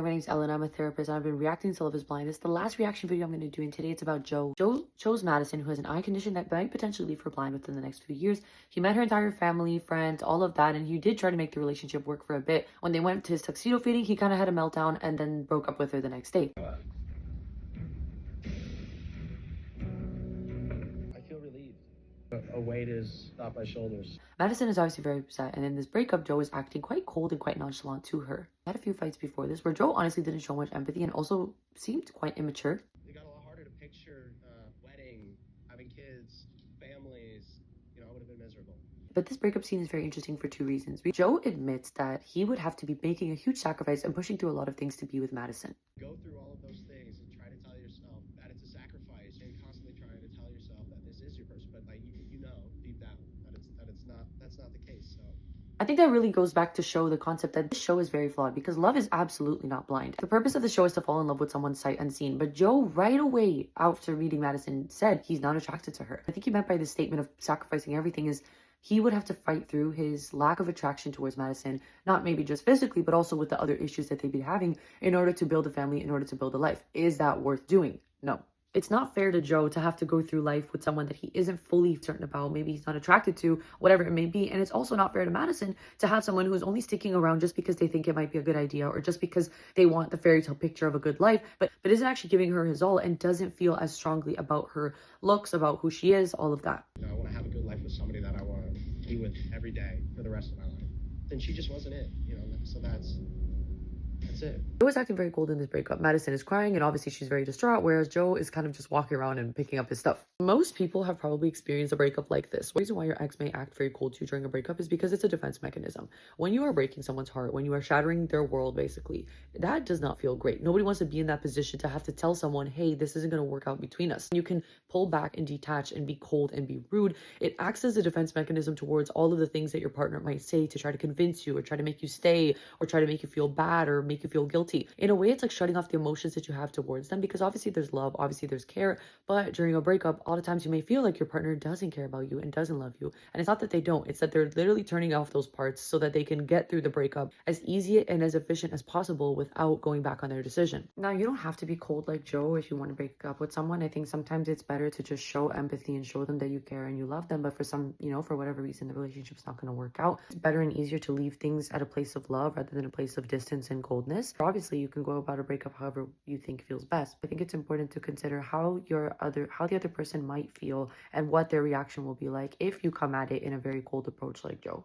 My name's Ellen. I'm a therapist and I've been reacting to Love is Blind. This is the last reaction video I'm going to do, and today it's about Joe. Joe chose Madison, who has an eye condition that might potentially leave her blind within the next few years. He met her entire family, friends, all of that, and he did try to make the relationship work for a bit. When they went to his tuxedo fitting, he kind of had a meltdown and then broke up with her the next day. I feel relieved. A weight is off my shoulders. Madison is obviously very upset, and in this breakup, Joe is acting quite cold and quite nonchalant to her. They had a few fights before this where Joe honestly didn't show much empathy and also seemed quite immature. It got a lot harder to picture wedding, having kids, families. I would have been miserable. But this breakup scene is very interesting for two reasons. Joe admits that he would have to be making a huge sacrifice and pushing through a lot of things to be with Madison. Go through all of those things and try to tell yourself that it's a sacrifice, and constantly trying to tell yourself that this is your person, but like you know deep down that's not the case. So I think that really goes back to show the concept that this show is very flawed because love is absolutely not blind. The purpose of the show is to fall in love with someone sight unseen, but Joe right away after meeting Madison said he's not attracted to her. I think he meant by this statement of sacrificing everything is he would have to fight through his lack of attraction towards Madison, not maybe just physically, but also with the other issues that they'd be having in order to build a family, in order to build a life. Is that worth doing? No. It's not fair to Joe to have to go through life with someone that he isn't fully certain about, maybe he's not attracted to, whatever it may be. And it's also not fair to Madison to have someone who's only sticking around just because they think it might be a good idea or just because they want the fairy tale picture of a good life, but isn't actually giving her his all and doesn't feel as strongly about her looks, about who she is, all of that. I want to have a good life with somebody that I want to be with every day for the rest of my life. Then she just wasn't it, so that's it. Joe is acting very cold in this breakup. Madison is crying and obviously she's very distraught, whereas Joe is kind of just walking around and picking up his stuff. Most people have probably experienced a breakup like this. The reason why your ex may act very cold to you during a breakup is because it's a defense mechanism. When you are breaking someone's heart, when you are shattering their world, basically, that does not feel great. Nobody wants to be in that position to have to tell someone, hey, this isn't going to work out between us. You can pull back and detach and be cold and be rude. It acts as a defense mechanism towards all of the things that your partner might say to try to convince you or try to make you stay or try to make you feel bad or make you feel guilty. In a way, it's like shutting off the emotions that you have towards them because obviously there's love, obviously there's care, but during a breakup, a lot of times you may feel like your partner doesn't care about you and doesn't love you. And it's not that they don't, it's that they're literally turning off those parts so that they can get through the breakup as easy and as efficient as possible without going back on their decision. Now, you don't have to be cold like Joe if you want to break up with someone. I think sometimes it's better to just show empathy and show them that you care and you love them, but for some, for whatever reason, the relationship's not going to work out. It's better and easier to leave things at a place of love rather than a place of distance and coldness. Obviously, you can go about a breakup however you think feels best. I think it's important to consider how the other person might feel and what their reaction will be like if you come at it in a very cold approach like Joe.